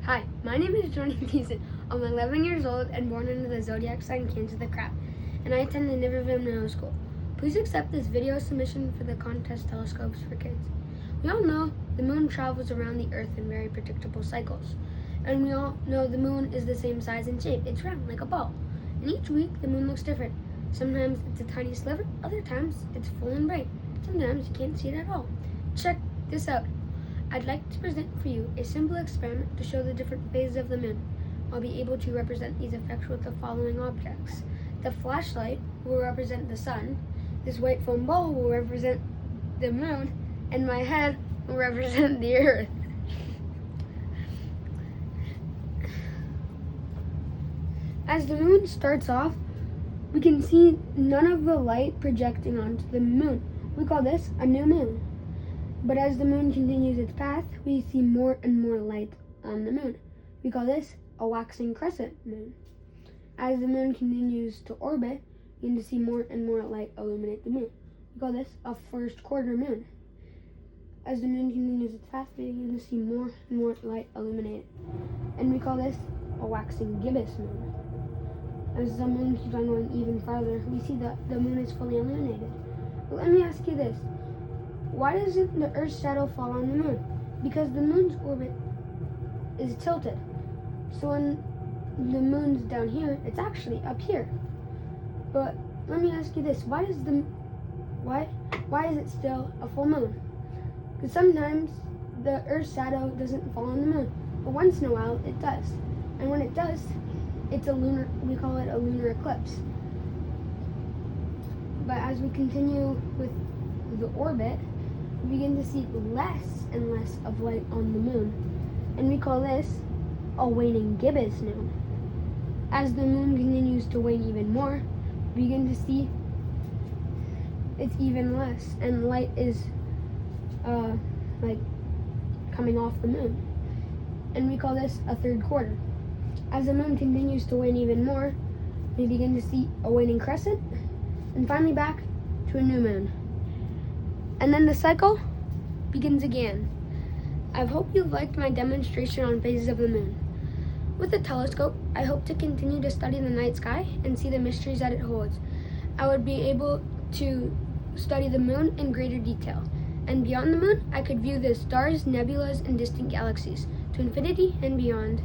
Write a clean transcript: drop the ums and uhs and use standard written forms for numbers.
Hi, my name is Tiessen. I'm 11 years old and born under the zodiac sign Cancer the Crab, and I attend the Niverville Middle School. Please accept this video submission for the contest Telescopes for Kids. We all know the moon travels around the earth in very predictable cycles, and we all know the moon is the same size and shape. It's round like a ball, and each week the moon looks different. Sometimes it's a tiny sliver, other times it's full and bright. Sometimes you can't see it at all. Check this out. I'd like to present for you a simple experiment to show the different phases of the moon. I'll be able to represent these effects with the following objects. The flashlight will represent the sun, this white foam ball will represent the moon, and my head will represent the earth. As the moon starts off, we can see none of the light projecting onto the moon. We call this a new moon. But as the moon continues its path, we see more and more light on the moon. We call this a waxing crescent moon. As the moon continues to orbit, we begin to see more and more light illuminate the moon. We call this a first quarter moon. As the moon continues its path, we begin to see more and more light illuminate it. And we call this a waxing gibbous moon. As the moon keeps on going even farther, we see that the moon is fully illuminated. But let me ask you this. Why doesn't the Earth's shadow fall on the moon? Because the moon's orbit is tilted. So when the moon's down here, it's actually up here. But let me ask you this: why is it still a full moon? Because sometimes the Earth's shadow doesn't fall on the moon, but once in a while it does. And when it does, it's we call it a lunar eclipse. But as we continue with the orbit, we begin to see less and less of light on the moon, and we call this a waning gibbous moon. As the moon continues to wane even more, we begin to see it's even less, and light is coming off the moon, and we call this a third quarter. As the moon continues to wane even more, we begin to see a waning crescent, and finally back to a new moon. And then the cycle begins again. I hope you liked my demonstration on phases of the moon. With the telescope, I hope to continue to study the night sky and see the mysteries that it holds. I would be able to study the moon in greater detail. And beyond the moon, I could view the stars, nebulas, and distant galaxies to infinity and beyond.